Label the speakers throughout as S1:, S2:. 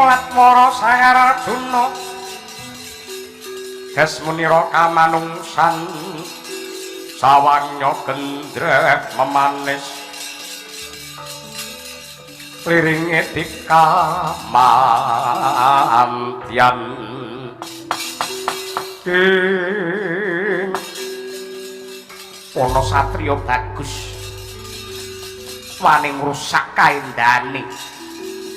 S1: Watwara Sang Arjuna Desmunira kamanungsan sawangnya gendreh memanis liringe dikamantian ana satriya bagus wani ngrusak kaendhane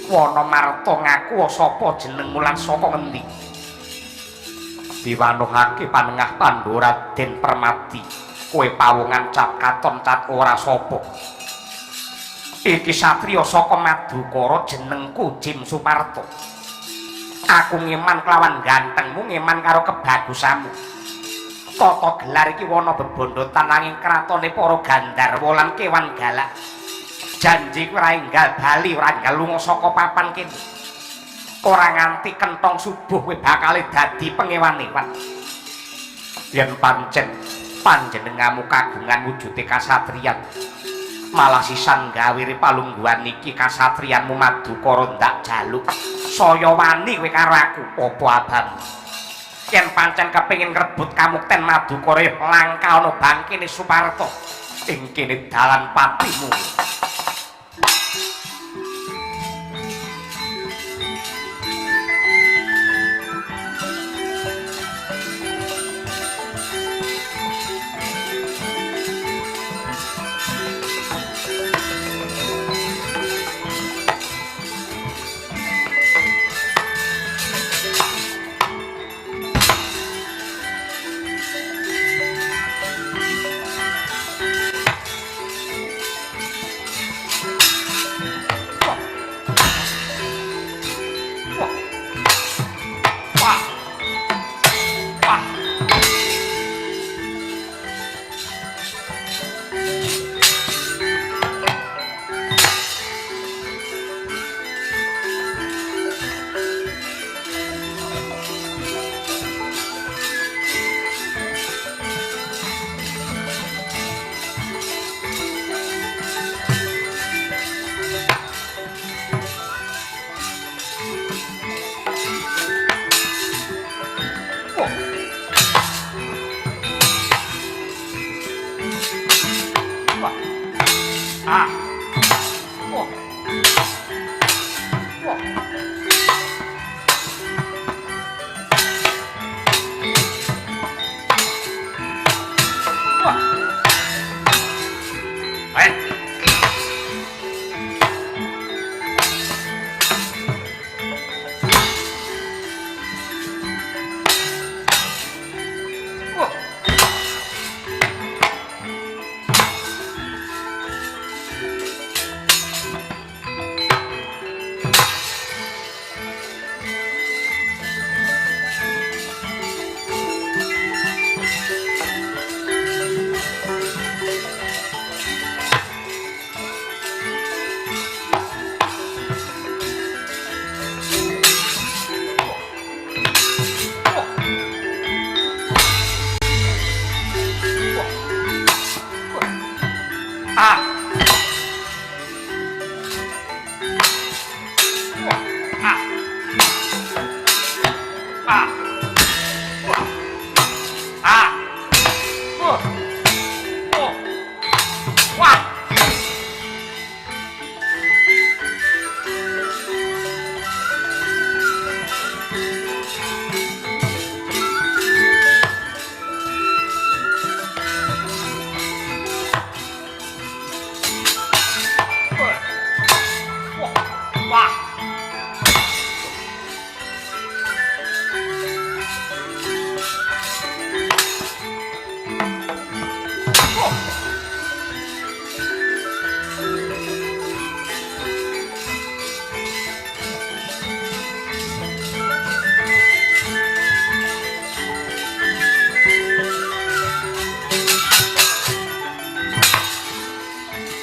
S1: wana marta ngaku sapa jenengmu lan saka ngendi diwanuhake panengah Pandura Den Permati kowe pawongan cap katon cat ora sapa iki satriya saka Madukara jenengku Jim Suparto aku ngeman kelawan gantengmu ngeman karo kebagusanmu tata gelar iki wana bebondotan nanging kratone para Gandharwa lan kewan galak janji ora enggal bali ora enggal lunga saka papan kene ora nganti kentong subuh kowe bakal dadi pengewan-ewan yen pancen panjenenganmu kagungan wujude kasatriyan malah sisan gawe palungguhan iki kasatriyanmu Madukara ndak jaluk saya wani kowe karo aku apa abang yen pancen kepengin ngrebut kamukten Madukara langka ana bangkene Suparto ing kene dalan patimu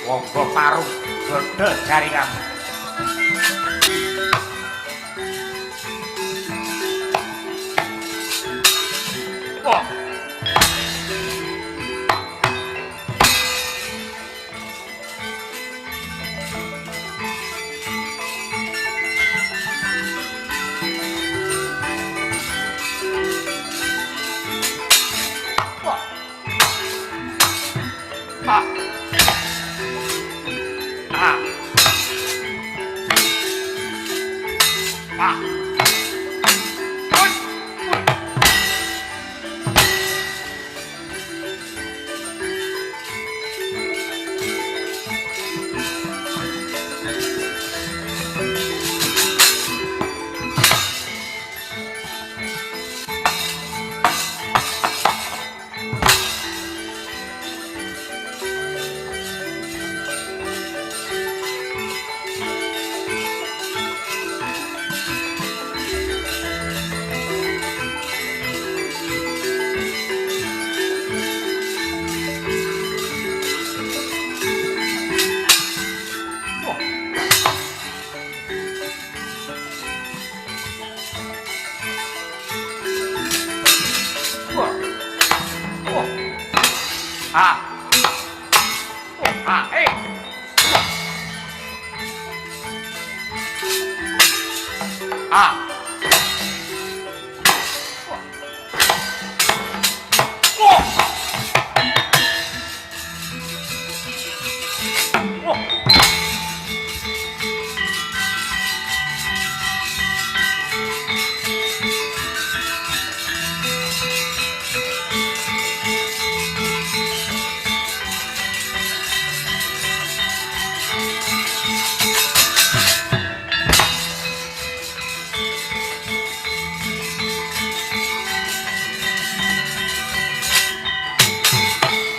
S1: Wonggo paruh godho jari kamu. Wah. Ah. Ah, eh. Ah. Oh. Oh.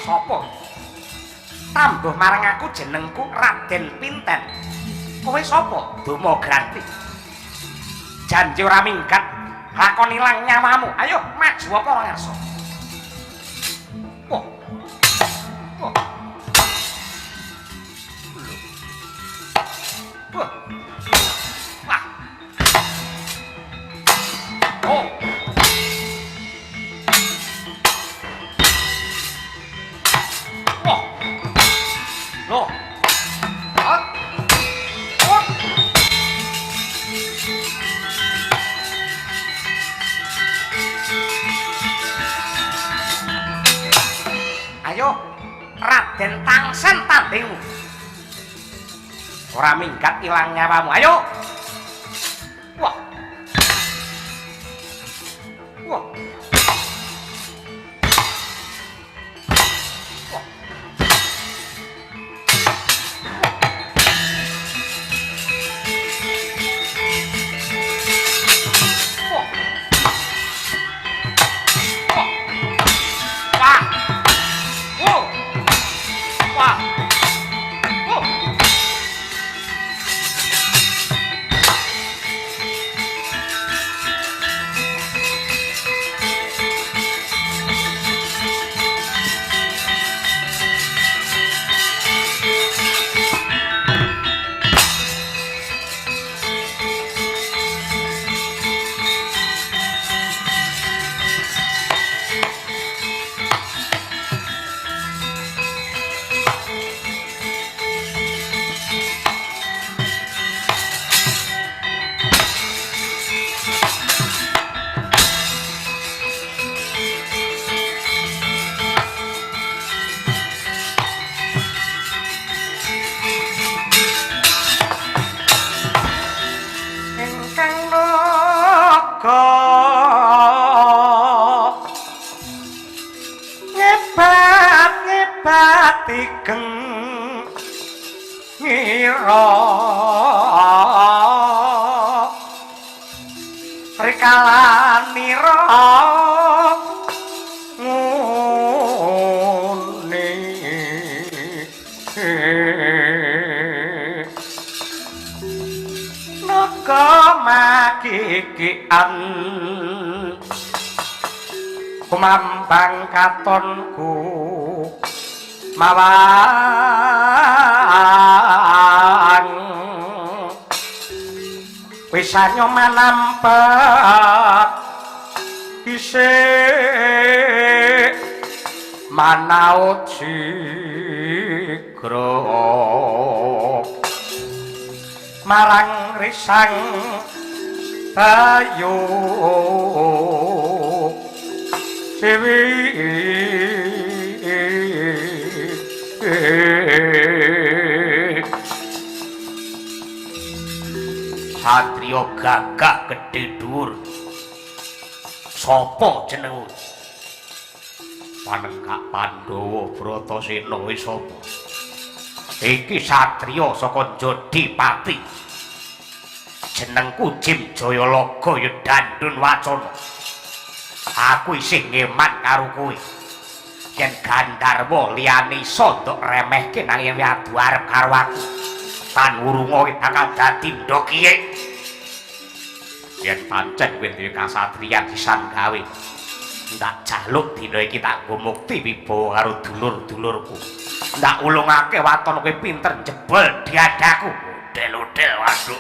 S1: Sopo? Tambuh marang aku jenengku Raden Pinten. Kowe sapa? Duma Granti. Janji ora minggat, lakon ilang nyawamu. Ayo maju apa ora ngarsa. Wah. Wah. Wah. Wah. Oh. Wah. Loh. Hah? Wah. Ayo, Raden Tangsen tandingmu. Ora minggat ilang nyawamu. Ayo. Wah. Wah. Tigeng ngira rikalanira ngune naka makikian kumambang katonku mawang wisanyo manampek isih manaut sigra marang risang bayu siwi Satrio gagah gedhe dhuwur. Sapa jenengmu? Panenggak Pandhawa Bratasena wis sapa? Iki satriya saka Jodipati. Jenengku Jim Jayalaga ya Dandun Wacana. Aku isih ngeman karo kowe. Yen Gandharwa liyane iso nduk remehke nanging adu arep karo aku. Tan urunga bakal dadi ndokiye. Yen pancen kowe duwe kasatriyan sisan gawe. Ndak jaluk dina iki tak nggo mukti wibawa karo dulur-dulurku. Ndak ulungake waton kowe pinter jebol diadaku. Udel-udel waduh.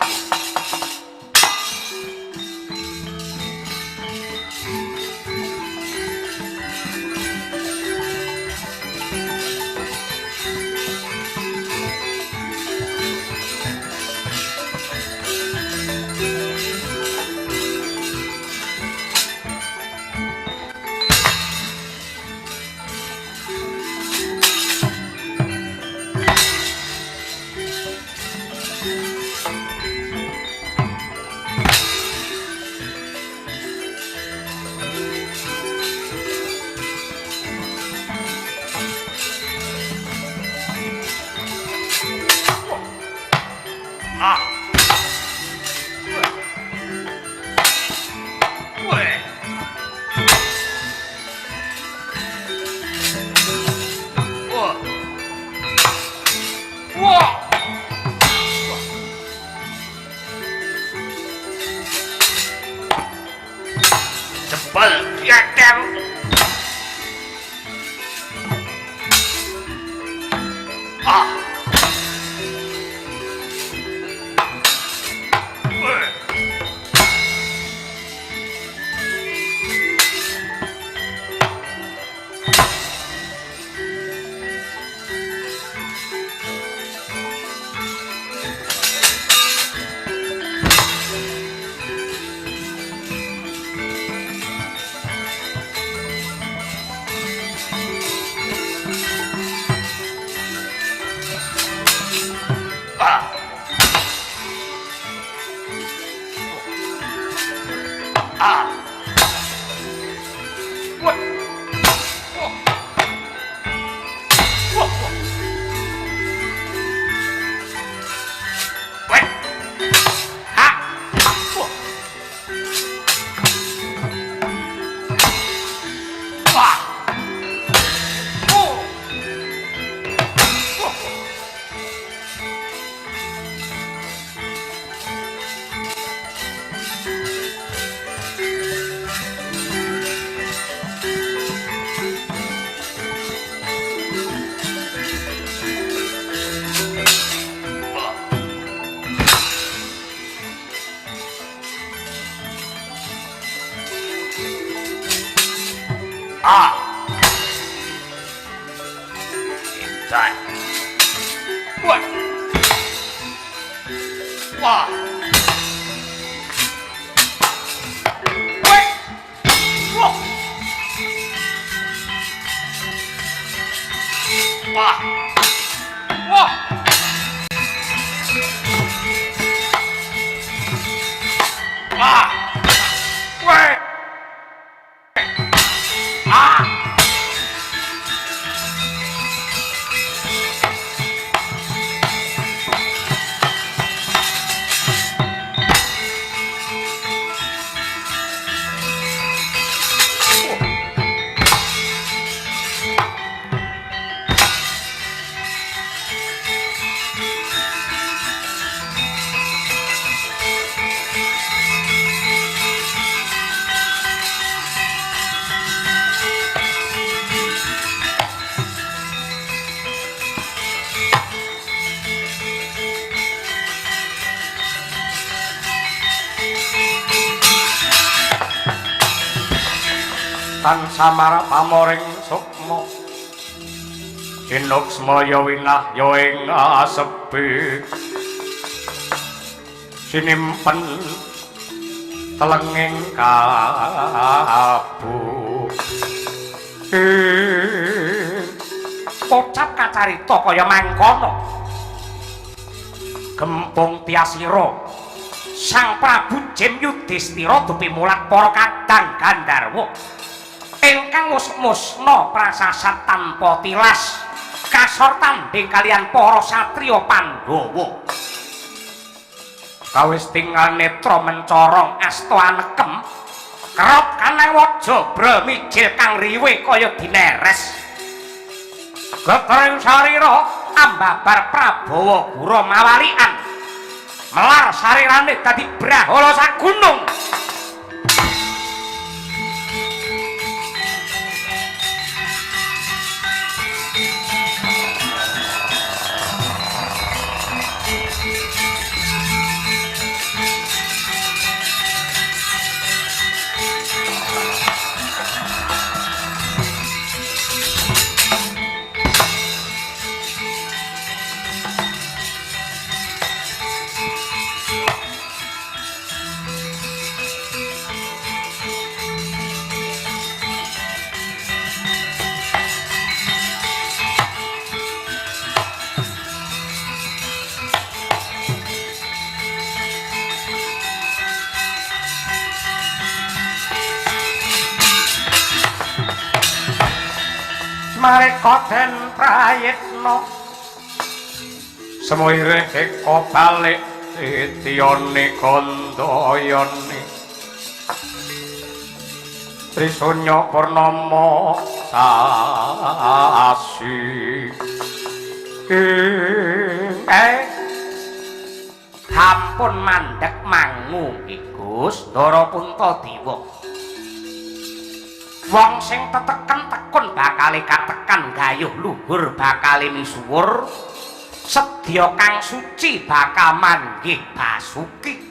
S1: Tan samara pamoring sukma Jinuk semaya winah ya ing asepi sinimpen telenging kabu pocap kacarita kaya mangkono gempung tiasira Sang Prabu Jem Yudhistira dupi mulat para kadang Gandharwa ingkang musna prasasat tanpa tilas kasor tanding kalian para satriya Pandhawa kawis tinggal netra mencorong asta anekem kerep kanewaja bremijil kang riwe kaya dineres getering sarira ambabar Prabawa Gura mawalikan melar sarirane dadi brahala sagunung mareka den prayitna semoire eka balik titiyane gandayane Trisunya Purnama sasi hampun mandheg mangu Gus Ndara Puntadewa wong sing teteken tekun bakale katekan gayuh luhur bakale misuwur sedya kang suci bakal manggih basuki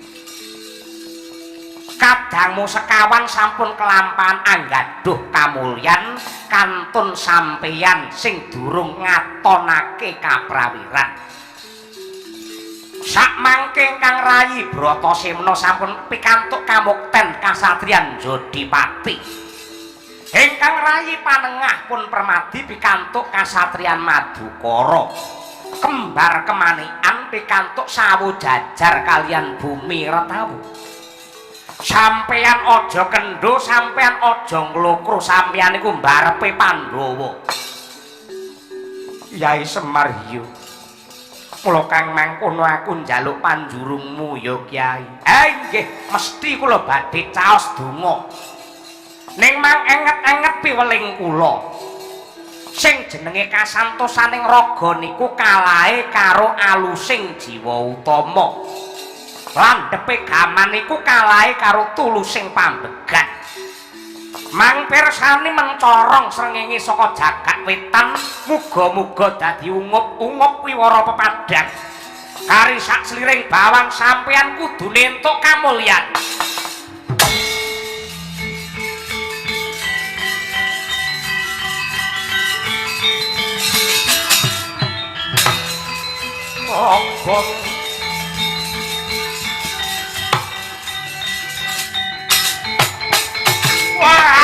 S1: kadangmu sekawan sampun kelampahan anggaduh kamulyan kantun sampeyan sing durung ngatonake kaprawiran sak mangke kang rayi Bratasemna sampun pikantuk kamukten kasatriyan Jodipati ingkang rayi panengah pun permadi pikantuk kasatriyan Madukara kembar kemanikan pikantuk sawu jajar kalian bumi retawu. Sampeyan aja kendho, sampeyan aja nglokro, sampeyan iku mbarepe Pandhawa. Yai Semar Hiyo. Mula kang mangkono aku njaluk panjurungmu ya Kyai. Nggih, mesti kula badhe caos donga. Ning mang enget-enget piweling kula. Sing jenenge kasantosaning raga niku kalahe karo alusing jiwa utama. Landhepe gaman niku kalahe karo tulusing pambegat. Mang pirsani mencorong srengenge saka jagat wetan, muga-muga dadi ungup-ungup wiwara pepadang. Kari sak sliring bawang sampeyan kudune entuk kamulyan. Obong wah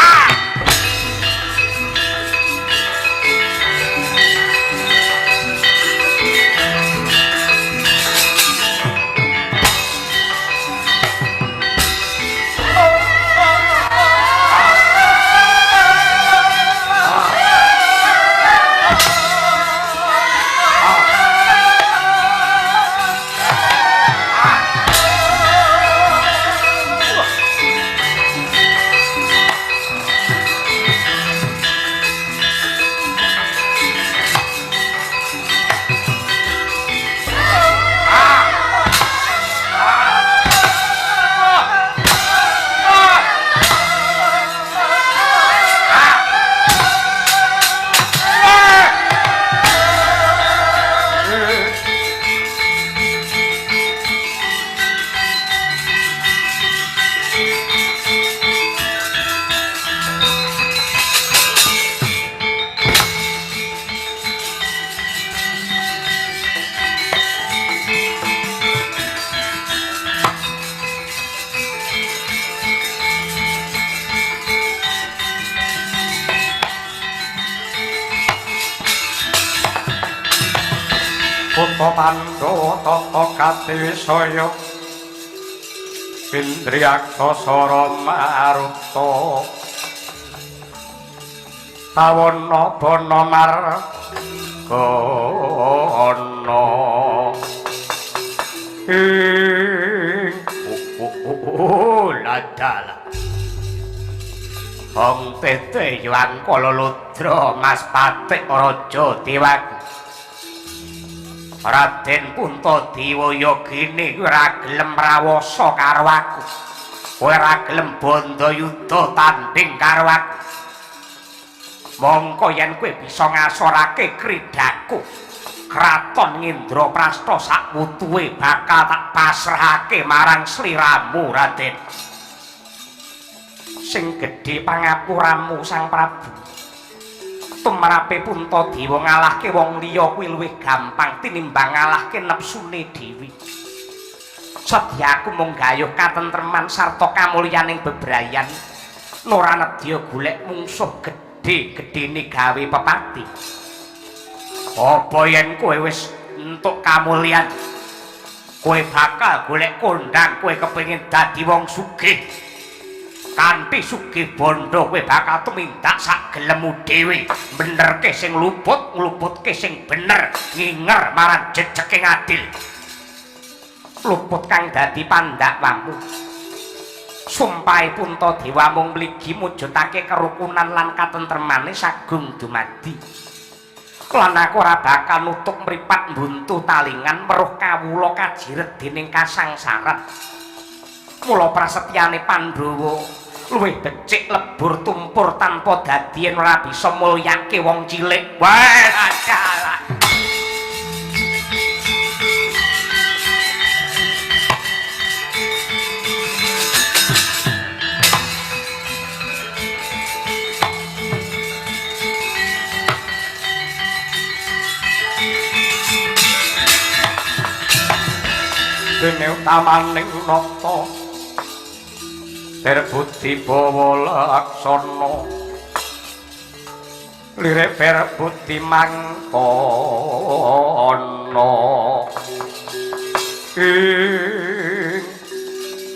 S1: Pandhawa tata katiwisaya Indriyaktasara Maruta Tawana bana margana ladala Hong tete yuang kala ludra Mas Patik Raja Dewaku Raden Puntadewa Yogini ora gelem rawasa karo aku. Kowe ora gelem bandayuda tanding karo aku. Mongko yen kowe bisa ngasorake kridaku, kraton Indraprastha sak wutuhe bakal tak pasrahake marang sliramu Raden. Sing gedhe pangapuramu Sang Prabu. Tumrape Puntadewa ngalahke wong liya kuwi luwih gampang tinimbang ngalahke nepsune dhewe. Sedya aku mung gayuh katentreman sarta kamulyaning bebrayan. Ora nedya golek mungsuh gedhe-gedhene gawe pepati. Apa yen kowe wis entuk kamulyan, kowe bakal golek kondang, kowe kepengin dadi wong sugih. Kanthi sugih bondo kowe bakal tumindak sak gelemu dhewe, benerke sing luput, ngluputke sing bener, nginger marang jejeking adil. Luput kang dadi pandakwamu. Sumpahe Puntadewa mung mligi mujudake kerukunan lan katentremane sagung dumadi. Lan aku ora bakal nutuk mripat mbuntu talingan weruh kawula kajiret dening kasangsaran. Mula prasetyane Pandhawa luwih becik lebur tumpur tanpa dadi yen ora bisa mulyake wong cilik. Wes acara. Dene utamaning nata Perbudi bawa laksana Lirih perbudi mangkono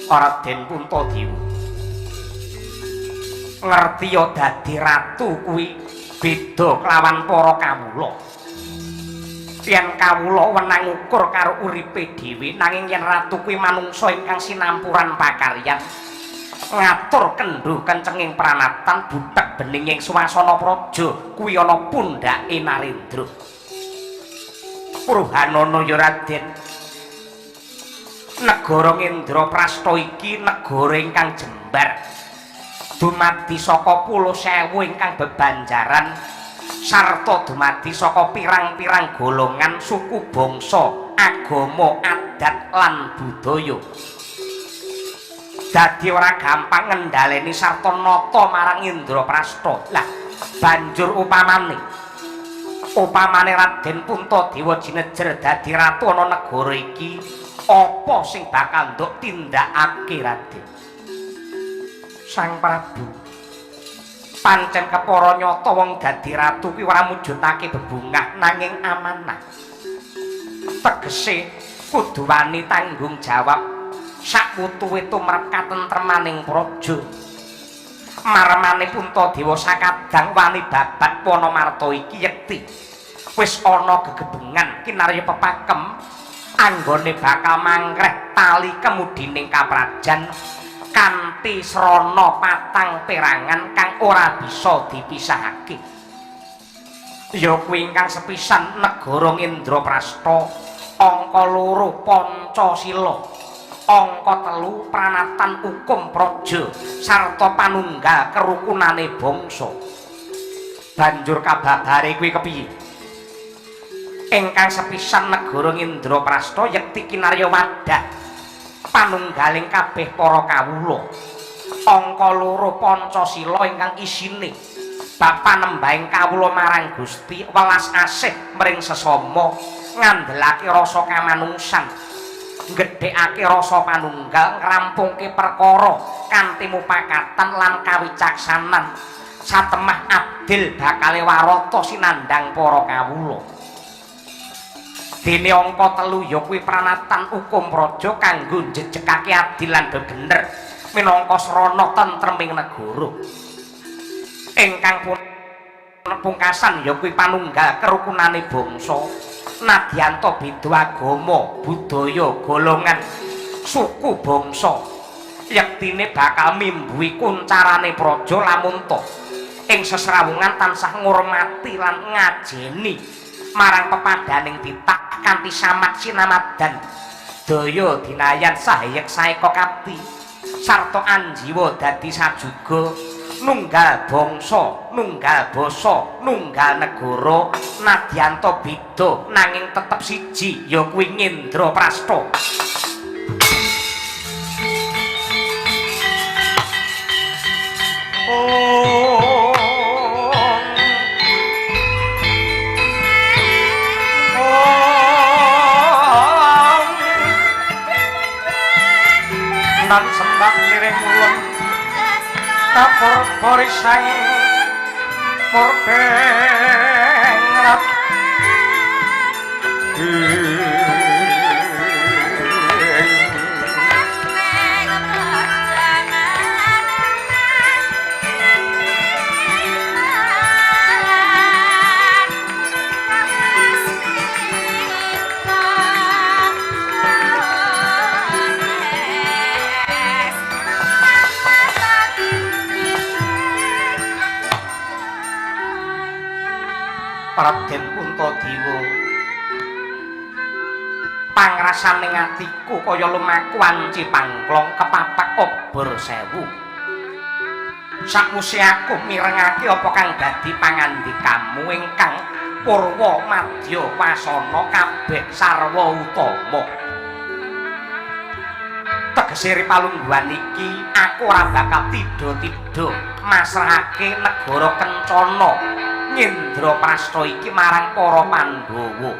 S1: Raden Puntadewa ngerti ya dadi ratu kuwi beda kelawan para kawula. Yen kawula wenang ukur karo uripe dhewe nanging yen ratu kuwi manungsa ingkang sinampuran pakaryan ngatur kendho kencenging pranatan butek beninging swasana praja kuwi ana pundhake Narendra. Purhanana ya Raden. Negara Ngendraprastha iki negara ingkang jembar. Dumadi saka 10.000 ingkang bebanjaran sarta dumadi saka pirang-pirang golongan suku bangsa agama adat lan budaya. Dadi ora gampang ngendhaleni sarta nata marang Indraprastha. Lah banjur upamane Raden Puntadewa jinejer dadi ratu ana negara iki, apa sing bakal nduk tindakake Raden? Sang Prabu, pancen kepara nyata wong dadi ratu kuwi ora mujudake bebungah nanging amanah. Tegese kudu wani tanggung jawab sakutuwe tumrap katentremaning praja. Marmane Puntadewa sakadang wani babat Wanamarta iki yekti wis ana gegebengan kinarya pepakem anggone bakal mangkreh tali kemudining kaprajan kanthi srana patang perangan kang ora bisa dipisahake. Ya kuwi ingkang sepisan negara Ngendraprastha, angka 2 Pancasila, angka 3 pranatan hukum praja sarta panunggal kerukunane bangsa. Banjur kababare kuwi kepiye? Ingkang sepisan negara Ngendraprastha yekti kinarya wadah panunggaling kabeh para kawula. Angka 2 Pancasila ingkang isine bab panembahing kawula marang Gusti, welas asih mring sesama, ngandhelake rasa kamanungsan, gedhekake rasa panunggal, ngrampungke perkara kanthi mupakatan lan kawicaksanan, satemah adil bakale warata sinandhang para kawula. Dene angka 3 ya kuwi pranatan hukum praja kanggo njejekake adil lan bebener minangka srana tentreming negara. Ingkang pungkasan ya kuwi panunggal kerukunane bangsa, nadyanto beda agama, budaya, golongan, suku bangsa. Yektine bakal mimbuhi kuncarane praja lamun to ing sesrawungan tansah ngurmati lan ngajeni marang pepadaning titah kanthi samat sinamadan daya dinayan sahayek saeka kapti sarta anjiwa dadi sajuga nunggal bangsa, nunggal basa, nunggal negara, nadyanto beda nanging tetep siji ya kuwi Ngendraprastha. Nan sembah liring ulun kapur porisang purbengrap Raden Puntadewa, pangrasaning atiku kaya lumaku wanci pangklong kepapak obor sewu. Sakwise aku mirengake apa kang dadi pangandikamu ingkang purwa madya wasana kabeh sarwa utama. Tegese ripalungguhan iki aku ora bakal tida-tida masrahake negara Kencana Ngendraprastha iki marang para Pandhawa.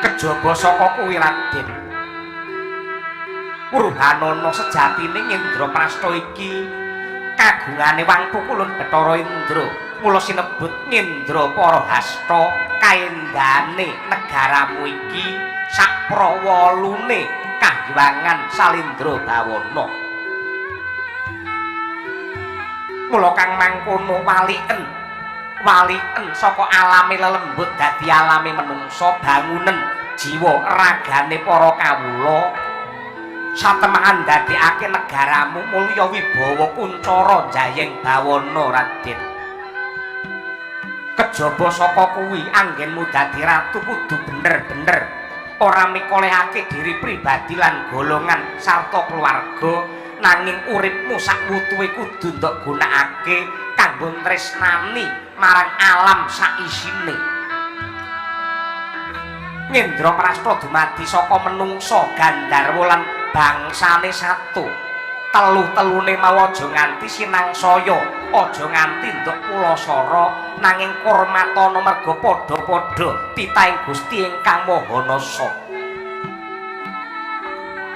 S1: Kejaba saka kuwi Raden, Purhanana sejatine Ngendraprastha iki kagungane Wangku Kulun Bathara Indra mula sinebut Ngendra Parahasta kaendhane negaramu iki saprawalune kahyangan Salendra Bawana. Mula kang mangkono walien saka alame lelembut dadi alame menungsa bangunen jiwa ragane para kawula satemahan dadekake negaramu mulya wibawa kuncara Jayeng Bawana Raden. Kejaba saka kuwi anggenmu dadi ratu kudu bener-bener ora mikolehake diri pribadi lan golongan sarta keluarga nanging uripmu sak wutuhe kudu ndok gunakake kanggo tresnani marang alam sak isine. Ngendra Prasta dumadi saka menungsa Gandharwa lan bangsane satu. Telu-telune mau aja nganti sinangsaya, aja nganti nduk pulasara nanging kurmatana merga padha-padha titahing Gusti ingkang Maha Nasa.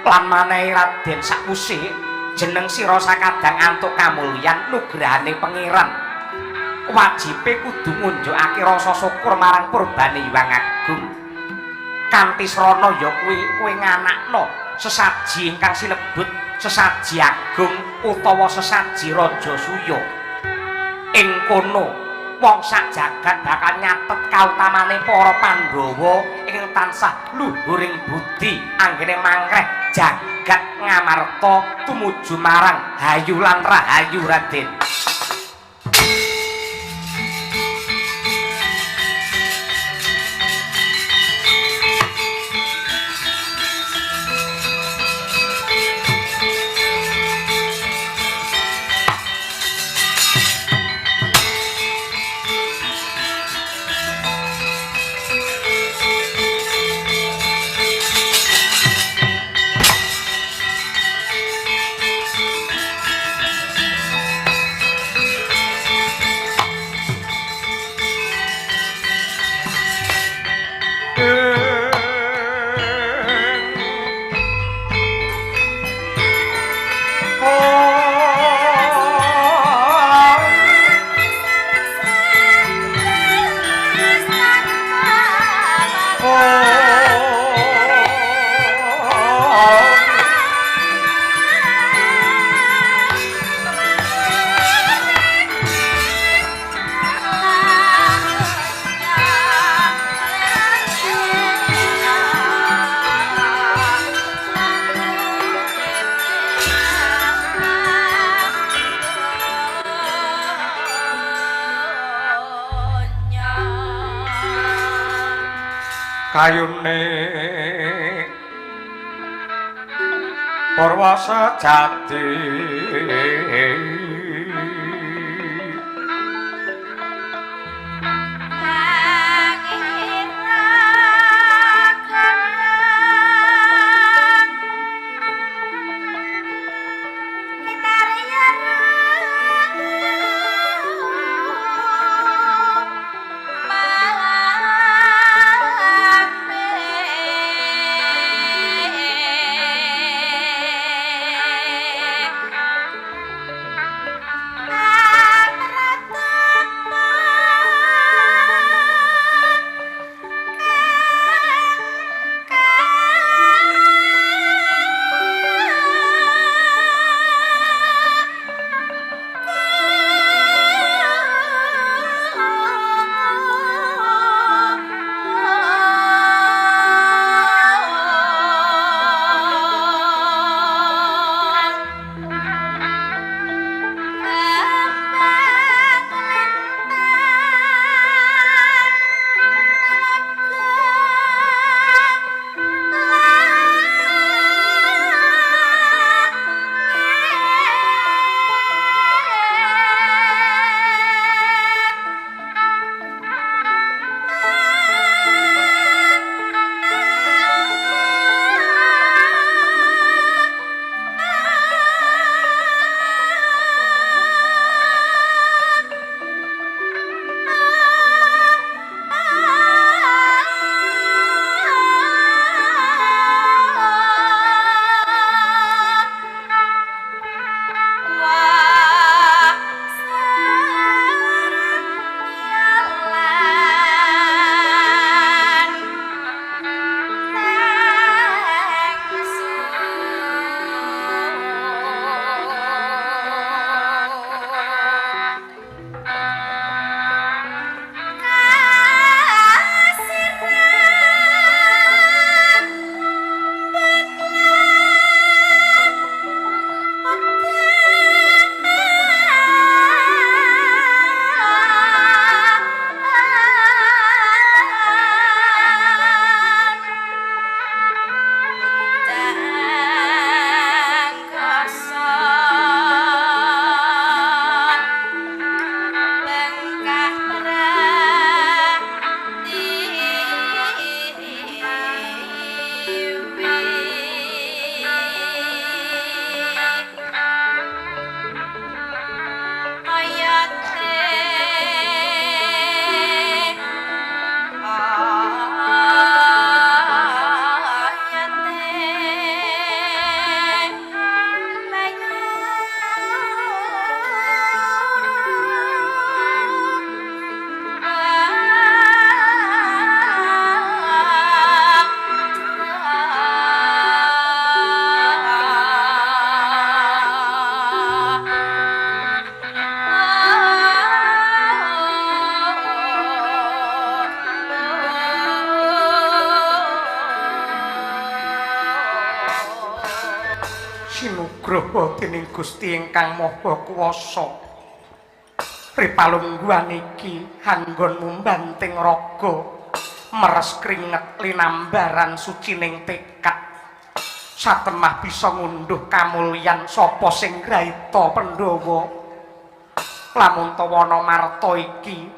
S1: Lan manehi Raden sakwuse jeneng sira sakadang antuk kamulyan nugrahane pangeran. Wajibe kudu ngunjukake rasa syukur marang purbane Hyang Agung. Kanthi srana ya kuwi kowe nganakno sesaji ingkang sinebut sesaji agung utawa sesaji Raja Suya. Ing kono wong sak jagat bakal nyatet kautamane para Pandhawa ing tansah luhuring budi anggene mangreh jagat ngamarta tumuju marang hayu lan rahayu Raden. Kayune Purwasa Jati nugraha dening Gusti ingkang Maha Kuwasa. Ripalungguhan iki anggonmu banting raga meres kringet linambaran sucining tekad. Satemah bisa ngunduh kamulyan sapa sing grahita Pandhawa. Lamun tawana marta iki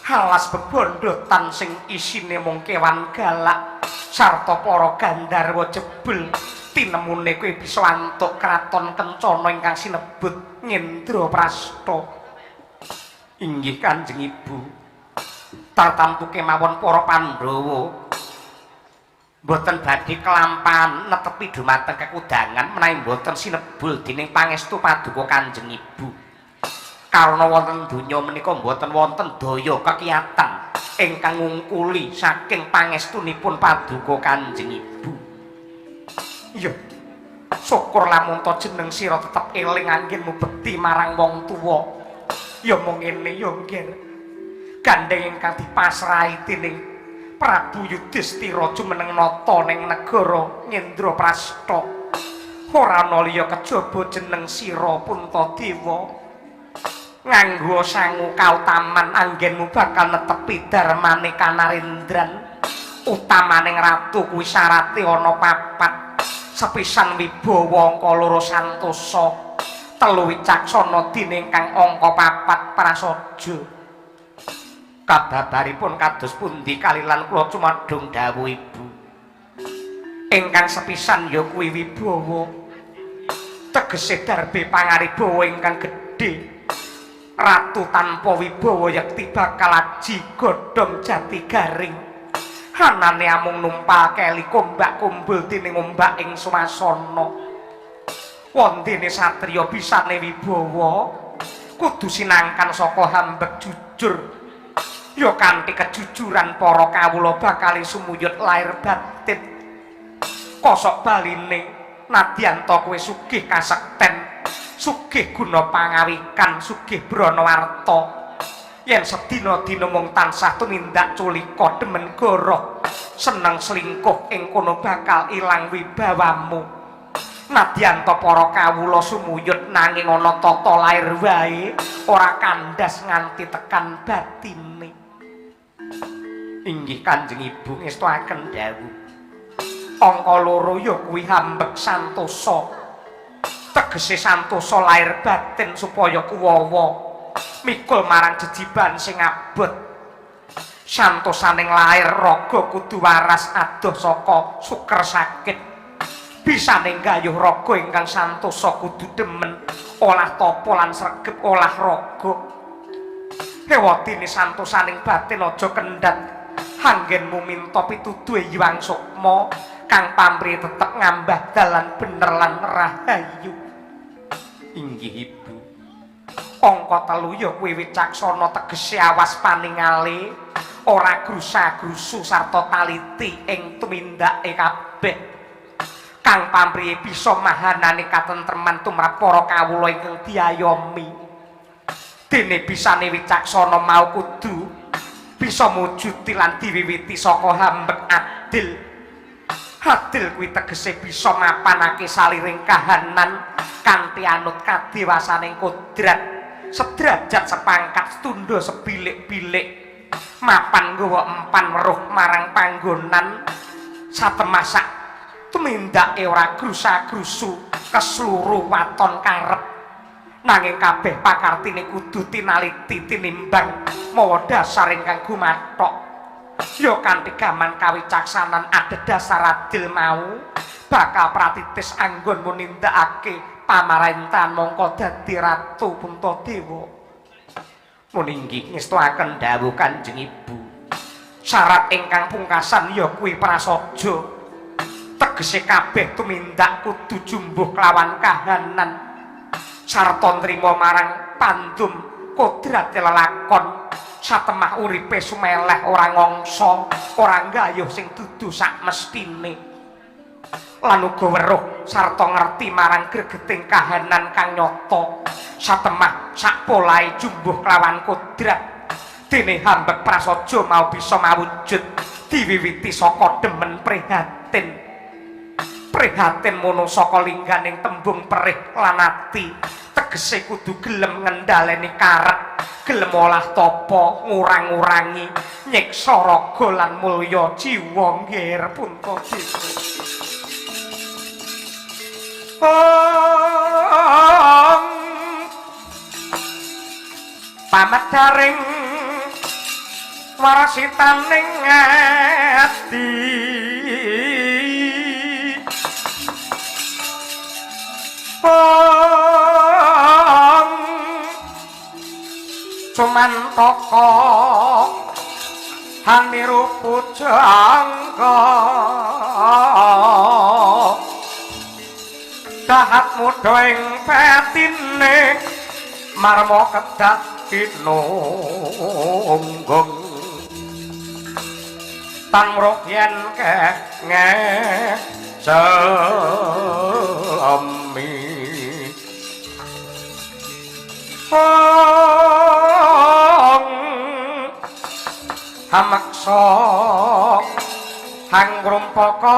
S1: alas bebondotan sing isine mung kewan galak sarta para Gandharwa jebul tinemune kowe bisa antuk kraton Kencana ingkang sinebut Ngendraprasta. Inggih Kanjeng Ibu, tartamtu kemawon para Pandhawa mboten badhe kelampahan netepi dumateng kekudangan menawi mboten sinebul dening pangestu Paduka Kanjeng Ibu. Karena wonten donya menika mboten wonten daya kekiyatan ingkang ngungkuli saking pangestunipun Paduka Kanjeng Ibu. Iya, syukur lamun to jeneng sira tetep eling anggenmu bekti marang wong tuwa. Ya mung ngene ya nggih. Gandeng ingkang dipasrahi dening Prabu Yudhistira jumeneng nata ning negara Ngendraprasta. Ora ana liya kejaba jeneng sira Puntadewa. Nganggo sangu kautaman anggenmu bakal netepi darmane Kanarendran. Utamaning ratu kuwi syarate ana papat. Sepisan wibawa angka 2 santosa, 3 wicaksana dene ingkang angka 4 prasaja. Kababaripun kados pundi kalilan kula cumadung dawuh Ibu. Ingkang sepisan ya kuwi wibawa. Tegese darbe pangaribawa ingkang gedhe. Ratu tanpa wibawa yekti bakal aji godhong jati garing. Hanane amung numpal keli kombak kumbul dening ombak ing sumasana. Wondene satriya bisane wibawa kudu sinangkan saka hambek jujur. Ya kanthi kejujuran para kawula bakal sumuyut lair batin. Kosok baline nadyan to kowe sugih kasekten. Sugih guna pangawikan, sugih branawarta. Yen sedina-dina mung tansah tumindak culika demen goroh, seneng selingkuh ing kono bakal ilang wibawamu. Nadyan to para kawula sumuyut nanging ana tata lair wae, ora kandas nganti tekan batine. Inggih Kanjeng Ibu ngestuaken dawuh. Angka 2 ya kuwi hambek santosa. Tegese santosa lair batin supaya kuwawa mikul marang jejiban sing abot. Santosaning lair raga kudu waras adoh saka suker sakit. Bisane nggayuh raga ingkang santosa kudu demen olah tapa lan sregep olah raga. Hewatine santosaning batin aja kendhat. Anggenmu minta pituduhe Hyang Sukma kang pamrih tetep ngambah dalan bener lan rahayu. Inggih Ibu. Angka 3 ya kuwi wicaksana tegese awas paningale, ora grusa-grusu sarta taliti ing tumindake kabeh. Kang pamrih bisa mahanane katentreman tumrap para kawula ingkang diayomi. Dene bisane wicaksana mau kudu bisa mujuti lan diwiwiti saka hambek adil. Adil kuwi tegese bisa mapanake saliring kahanan kanthi anut kadewasaning kodrat, sederajat sepangkat setundha sebilik-bilik, mapan nggawa empan weruh marang panggonan satemah sak tumindake ora grusa-grusu kesluru waton karep. Nanging kabeh pakartine kudu tinaliti tinimbang mawa dasar ingkang gumathok. Ya kanthi gaman kawicaksanan adhedhasar adil mau bakal pratitis anggonmu nindakake pamaréntahan mangka dadi Ratu Puntadewa. Mun inggih ngestuaken dawuh Kanjeng Ibu. Syarat ingkang pungkasan ya kuwi prasaja. Tegese kabeh tumindak kudu jumbuh kelawan kahanan sarta nrima marang pandum kodrat lelakon. Satemah uripe sumeleh ora ngongso, ora nggayuh sing dudu sak mestine. Lan uga weruh sarta ngerti marang gregeting kahanan kang nyata. Satemah sak polahe jumbuh kelawan kodrat. Dene hambek prasaja mau bisa mawujud diwiwiti saka demen prihatin. prihatin mono saka lingganing tembung perih lan ati tegese kudu gelem ngendhaleni karep gelem olah tapa ngurang-ngurangi nyiksa raga lan mulya jiwa nggih Puntadewa pamadaring warasitaning ati cuman toko haniru pujangga dahat muda ing petine marmo kedah kinunggung tangruk yen kenge sami hamaksa hangrumpaka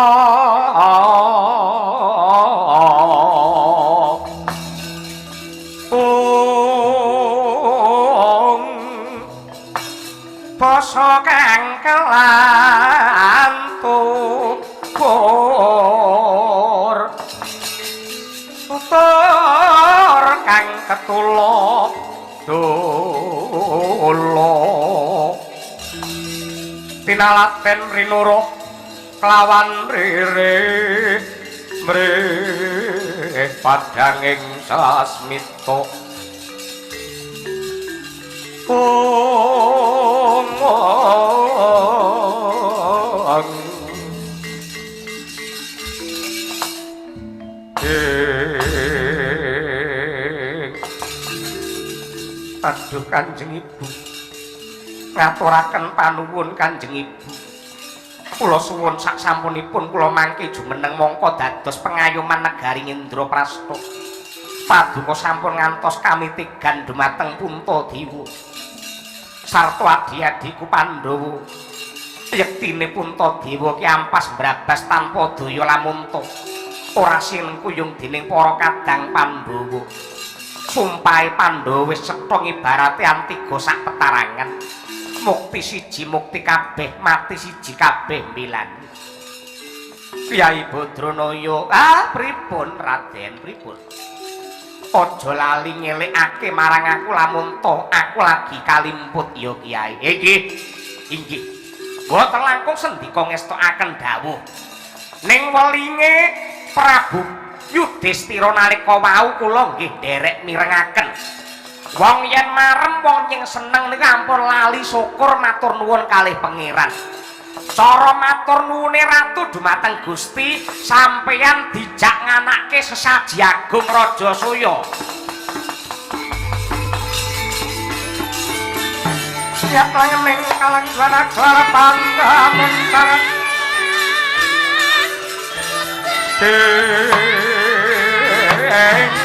S1: basa kang kelantur tutur kang ketula dolo pinalaten rinuruh kelawan rere mrih padhanging sasmita aduh Kanjeng Ibu ngaturaken panuwun Kanjeng Ibu kula suwun sak sampunipun kula mangke jumeneng mongko dados pengayoman negari Indraprastha paduka sampun ngantos kami tigan dumateng Puntadewa sarta adi-adiku Pandhawa yektine Puntadewa ki ampas brabas tanpa daya lamunta ora sinengkuyung dening para kadang Pandhawa sumpahe Pandhawa wis cetha ibarate antiga sak petarangan mukti siji mukti kabeh mati siji kabeh milani Kyai Badranaya pripun Raden pripun aja lali ngelikake marang aku lamun toh aku lagi kalimput ya Kyai inggih boten langkung sendika ngestokaken dawuh ning welinge Prabu Yudhistira nalika wau kula nggih nderek mirengaken wong yen marem wong sing seneng niku ampun lali syukur matur nuwun kalih pangeran cara matur nuwune ratu dumateng Gusti sampeyan dijak nganake sesaji agung Raja Soya siap langening kalang juara panggamen sareng Hey